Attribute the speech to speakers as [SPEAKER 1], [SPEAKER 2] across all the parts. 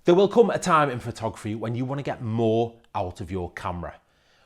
[SPEAKER 1] There will come a time in photography when you want to get more out of your camera.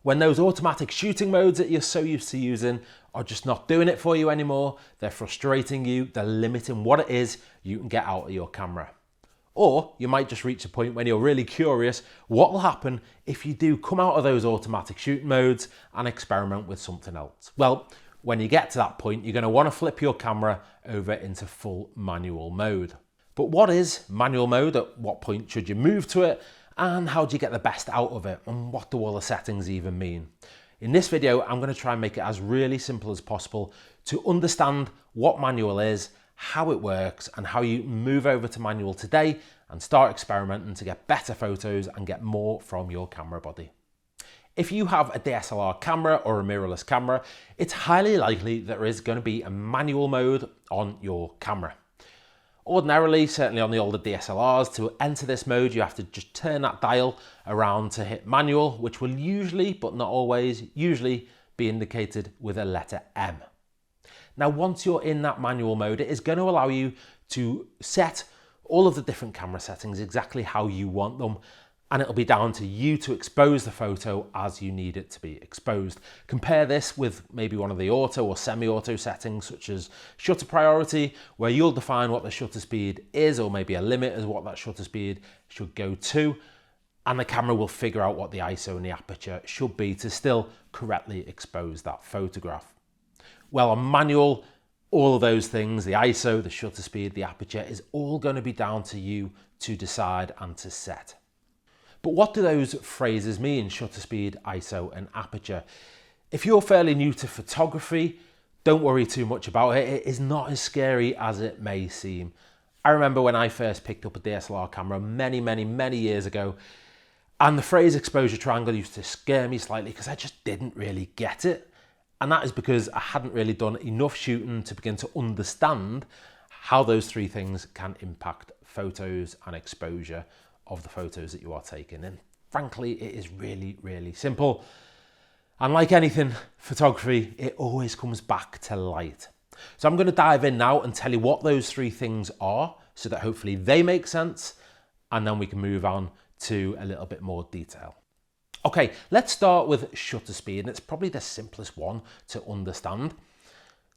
[SPEAKER 1] When those automatic shooting modes that you're so used to using are just not doing it for you anymore, they're frustrating you, they're limiting what it is you can get out of your camera. Or you might just reach a point when you're really curious what will happen if you do come out of those automatic shooting modes and experiment with something else. Well, when you get to that point, you're going to want to flip your camera over into full manual mode. But what is manual mode? At what point should you move to it? And how do you get the best out of it? And what do all the settings even mean? In this video, I'm going to try and make it as really simple as possible to understand what manual is, how it works, and how you move over to manual today and start experimenting to get better photos and get more from your camera body. If you have a DSLR camera or a mirrorless camera, it's highly likely that there is going to be a manual mode on your camera. Ordinarily, certainly on the older DSLRs, to enter this mode, you have to just turn that dial around to hit manual, which will usually, but not always, usually be indicated with a letter M. Now, once you're in that manual mode, it is going to allow you to set all of the different camera settings exactly how you want them, and it'll be down to you to expose the photo as you need it to be exposed. Compare this with maybe one of the auto or semi-auto settings, such as shutter priority, where you'll define what the shutter speed is, or maybe a limit as what that shutter speed should go to, and the camera will figure out what the ISO and the aperture should be to still correctly expose that photograph. Well, on manual, all of those things, the ISO, the shutter speed, the aperture, is all going to be down to you to decide and to set. But what do those phrases mean, shutter speed, ISO, and aperture? If you're fairly new to photography, don't worry too much about it. It is not as scary as it may seem. I remember when I first picked up a DSLR camera many years ago, and the phrase exposure triangle used to scare me slightly because I just didn't really get it. And that is because I hadn't really done enough shooting to begin to understand how those three things can impact photos and exposure of the photos that you are taking. And frankly, it is really simple. And like anything photography, it always comes back to light. So I'm going to dive in now and tell you what those three things are so that hopefully they make sense, and then we can move on to a little bit more detail. Okay, let's start with shutter speed, and it's probably the simplest one to understand.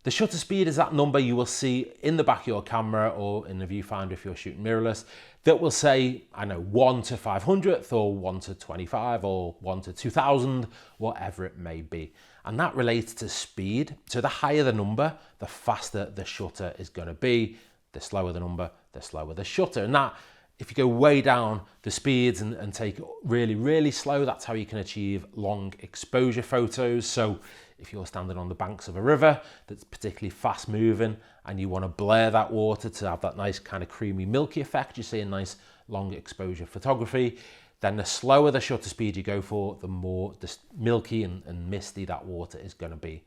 [SPEAKER 1] The shutter speed is that number you will see in the back of your camera or in the viewfinder if you're shooting mirrorless that will say, I know, 1 to 500th or 1 to 25 or 1 to 2000, whatever it may be. And that relates to speed. So the higher the number, the faster the shutter is going to be. The slower the number, the slower the shutter. And that, if you go way down the speeds and take it really slow, that's how you can achieve long exposure photos. So if you're standing on the banks of a river that's particularly fast moving and you want to blur that water to have that nice kind of creamy milky effect, you see a nice long exposure photography, then the slower the shutter speed you go for, the more milky and misty that water is going to be.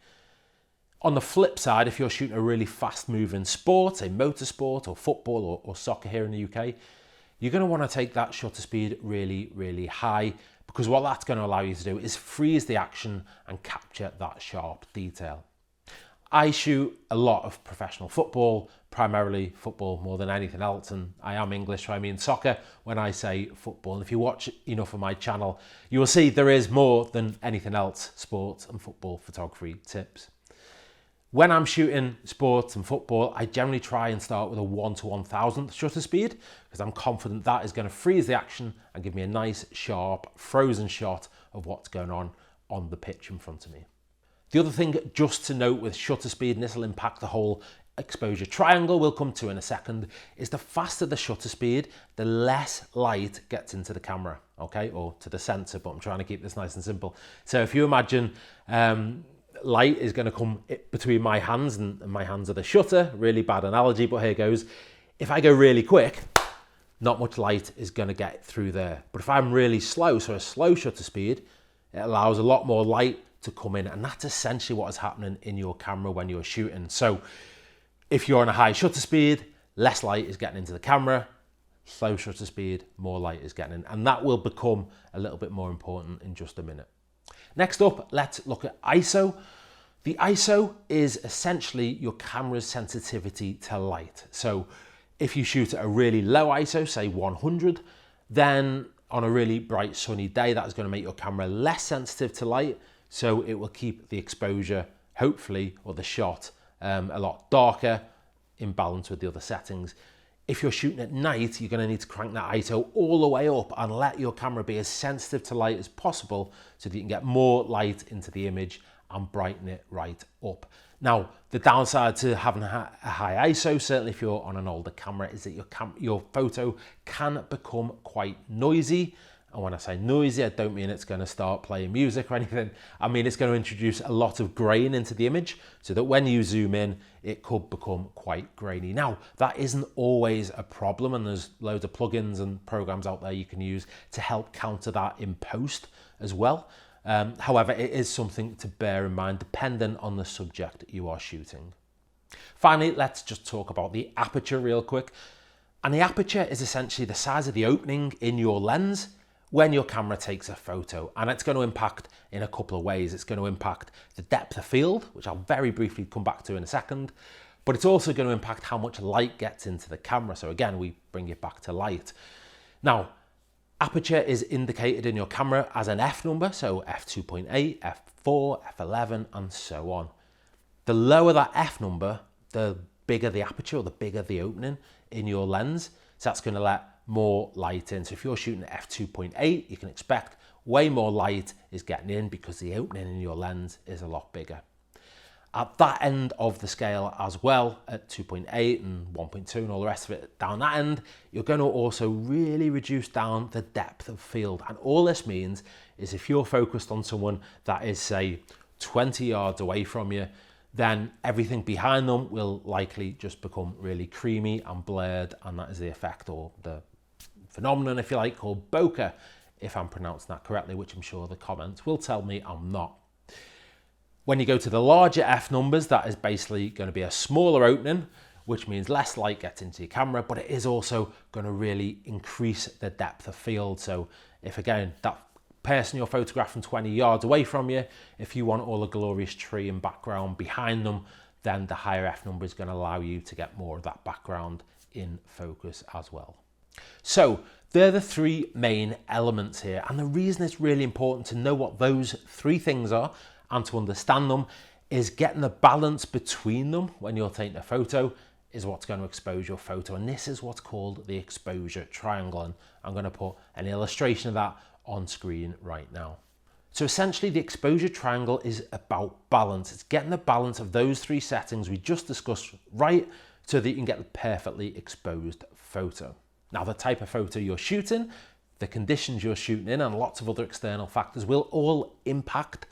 [SPEAKER 1] On the flip side, if you're shooting a really fast moving sport, say motorsport or football or soccer here in the UK, you're going to want to take that shutter speed really high, because what that's going to allow you to do is freeze the action and capture that sharp detail. I shoot a lot of professional football, primarily football more than anything else, and I am English, so I mean soccer when I say football. And if you watch enough of my channel, you will see there is more than anything else sports and football photography tips. When I'm shooting sports and football, I generally try and start with a 1 to 1000th shutter speed, because I'm confident that is going to freeze the action and give me a nice, sharp, frozen shot of what's going on the pitch in front of me. The other thing just to note with shutter speed, and this will impact the whole exposure triangle we'll come to in a second, is the faster the shutter speed, the less light gets into the camera, okay, or to the sensor, but I'm trying to keep this nice and simple. So if you imagine light is going to come between my hands, and my hands are the shutter. Really bad analogy, but here goes. If I go really quick, not much light is going to get through there. But if I'm really slow, so a slow shutter speed, it allows a lot more light to come in, and that's essentially what is happening in your camera when you're shooting. So if you're on a high shutter speed, less light is getting into the camera. Slow shutter speed, more light is getting in, and that will become a little bit more important in just a minute. Next up, let's look at ISO. The ISO is essentially your camera's sensitivity to light. So if you shoot at a really low ISO, say 100, Then on a really bright sunny day, that is going to make your camera less sensitive to light, so it will keep the exposure, hopefully, or the shot a lot darker in balance with the other settings. If you're shooting at night, you're going to need to crank that ISO all the way up and let your camera be as sensitive to light as possible so that you can get more light into the image and brighten it right up. Now, the downside to having a high ISO, certainly if you're on an older camera, is that your photo can become quite noisy. And when I say noisy, I don't mean it's going to start playing music or anything. I mean it's going to introduce a lot of grain into the image so that when you zoom in, it could become quite grainy. Now, that isn't always a problem, and there's loads of plugins and programs out there you can use to help counter that in post as well. However, it is something to bear in mind depending on the subject you are shooting. Finally, let's just talk about the aperture real quick. And the aperture is essentially the size of the opening in your lens when your camera takes a photo, and it's going to impact in a couple of ways. It's going to impact the depth of field, which I'll very briefly come back to in a second, but it's also going to impact how much light gets into the camera. So again, we bring it back to light. Now, aperture is indicated in your camera as an F number, so f2.8, f4, f11, and so on. The lower that F number, the bigger the aperture, or the bigger the opening in your lens. So that's going to let more light in. So if you're shooting at f2.8, you can expect way more light is getting in because the opening in your lens is a lot bigger. At that end of the scale as well, at 2.8 and 1.2 and all the rest of it down that end, you're going to also really reduce down the depth of field. And all this means is if you're focused on someone that is, say, 20 yards away from you, then everything behind them will likely just become really creamy and blurred, and that is the effect, or the phenomenon, if you like, called bokeh, if I'm pronouncing that correctly, which I'm sure the comments will tell me I'm not. When you go to the larger F numbers, that is basically going to be a smaller opening, which means less light gets into your camera, but it is also going to really increase the depth of field. So if, again, that person you're photographing 20 yards away from you, if you want all a glorious tree and background behind them, then the higher F number is going to allow you to get more of that background in focus as well. So they're the three main elements here, and the reason it's really important to know what those three things are and to understand them is getting the balance between them when you're taking a photo is what's going to expose your photo, and this is what's called the exposure triangle, and I'm going to put an illustration of that on screen right now. So essentially the exposure triangle is about balance. It's getting the balance of those three settings we just discussed right so that you can get the perfectly exposed photo. Now, the type of photo you're shooting, the conditions you're shooting in, and lots of other external factors will all impact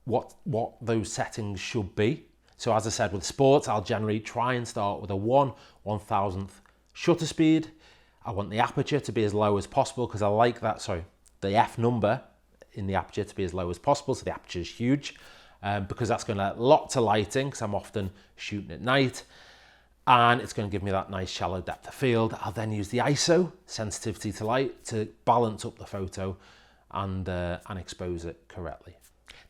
[SPEAKER 1] what those settings should be. So as I said, with sports, I'll generally try and start with a 1/1000th shutter speed. I want the aperture to be as low as possible because I like that, the F number in the aperture to be as low as possible, so the aperture is huge, because that's going to let lots of light in, because I'm often shooting at night, and it's going to give me that nice shallow depth of field. I'll then use the ISO, sensitivity to light, to balance up the photo and expose it correctly.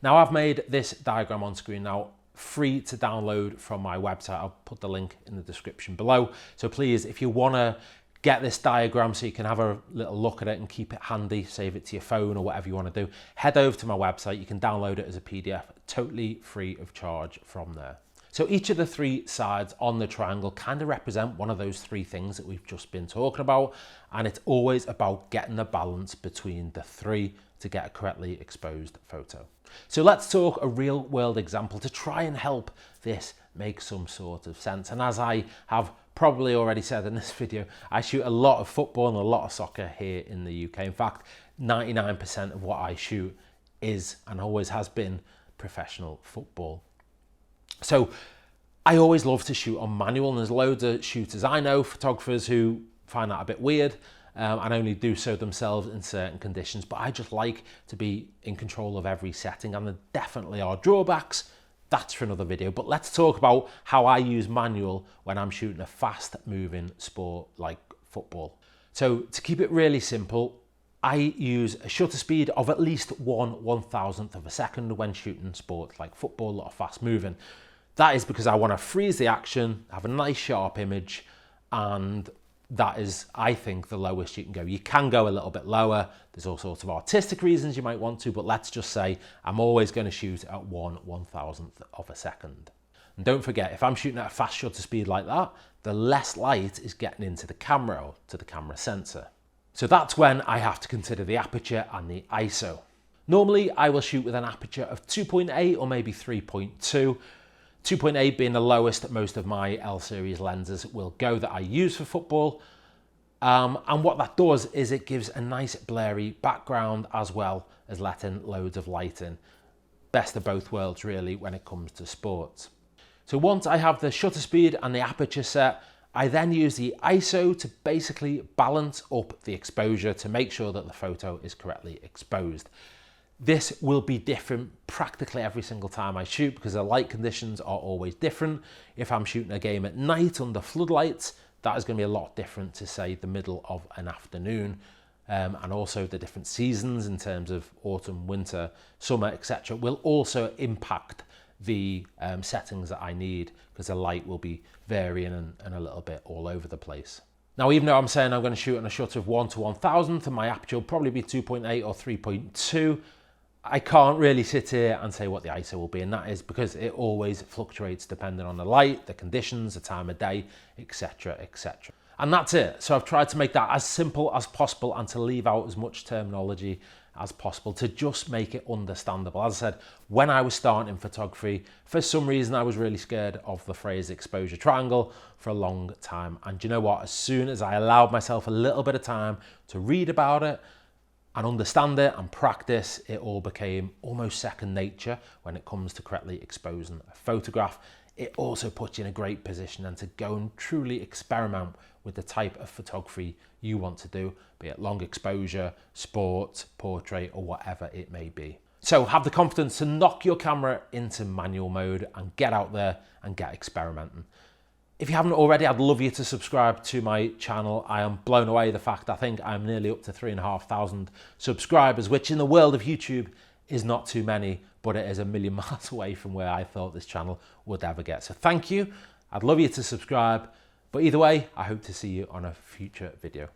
[SPEAKER 1] Now, I've made this diagram on screen now free to download from my website. I'll put the link in the description below. So please, if you want to get this diagram so you can have a little look at it and keep it handy, save it to your phone or whatever you want to do, head over to my website. You can download it as a PDF, totally free of charge from there. So each of the three sides on the triangle kind of represent one of those three things that we've just been talking about, and it's always about getting the balance between the three to get a correctly exposed photo. So let's talk a real world example to try and help this make some sort of sense. And as I have probably already said in this video, I shoot a lot of football and a lot of soccer here in the UK. In fact, 99% of what I shoot is and always has been professional football. So I always love to shoot on manual, and there's loads of shooters I know, photographers, who find that a bit weird and only do so themselves in certain conditions, but I just like to be in control of every setting, and there definitely are drawbacks. That's for another video, but let's talk about how I use manual when I'm shooting a fast moving sport like football. So to keep it really simple, I use a shutter speed of at least 1/1000th of a second when shooting sports like football, a lot of fast moving. That is because I want to freeze the action, have a nice sharp image, and that is, I think, the lowest you can go. You can go a little bit lower. There's all sorts of artistic reasons you might want to, but let's just say I'm always going to shoot at 1/1000th of a second. And don't forget, if I'm shooting at a fast shutter speed like that, the less light is getting into the camera or to the camera sensor. So that's when I have to consider the aperture and the ISO. Normally, I will shoot with an aperture of 2.8 or maybe 3.2. 2.8 being the lowest that most of my L series lenses will go that I use for football. And what that does is it gives a nice blurry background as well as letting loads of light in. Best of both worlds really when it comes to sports. So once I have the shutter speed and the aperture set, I then use the ISO to basically balance up the exposure to make sure that the photo is correctly exposed. This will be different practically every single time I shoot because the light conditions are always different. If I'm shooting a game at night under floodlights, that is going to be a lot different to, say, the middle of an afternoon. And also the different seasons in terms of autumn, winter, summer, etc. will also impact the settings that I need because the light will be varying and a little bit all over the place. Now, even though I'm saying I'm going to shoot on a shutter of 1/1000th and my aperture will probably be 2.8 or 3.2, I can't really sit here and say what the ISO will be, and that is because it always fluctuates depending on the light, the conditions, the time of day, etc, etc. And that's it. So I've tried to make that as simple as possible and to leave out as much terminology as possible to just make it understandable. As I said, when I was starting in photography, for some reason I was really scared of the phrase exposure triangle for a long time. And you know what? As soon as I allowed myself a little bit of time to read about it and understand it and practice, it all became almost second nature when it comes to correctly exposing a photograph. It also puts you in a great position and to go and truly experiment with the type of photography you want to do, be it long exposure, sport, portrait, or whatever it may be. So have the confidence to knock your camera into manual mode and get out there and get experimenting. If you haven't already, I'd love you to subscribe to my channel. I am blown away the fact I think I'm nearly up to 3,500 subscribers, which in the world of YouTube is not too many, but it is a million miles away from where I thought this channel would ever get. So thank you. I'd love you to subscribe. But either way, I hope to see you on a future video.